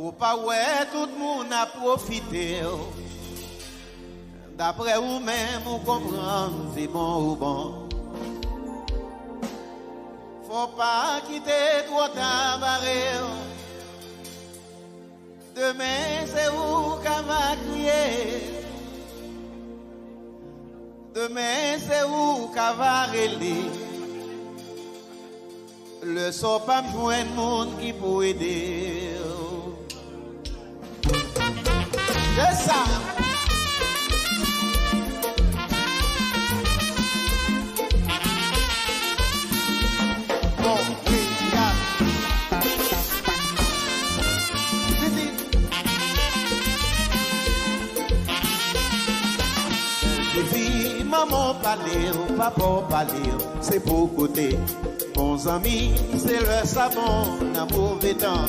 Ou pas ouais, tout le monde a profité. D'après vous-même, vous comprenez si bon ou bon. Faut pas quitter trop tard. Demain, c'est vous qui va crier. Demain, c'est vous qui va rêler. Le sort pas me joindre monde qui peut aider. C'est ça. Bon, oui, Vivi, maman parler, papa parler, c'est pour côté. Bons amis, c'est le savon, un mauvais temps,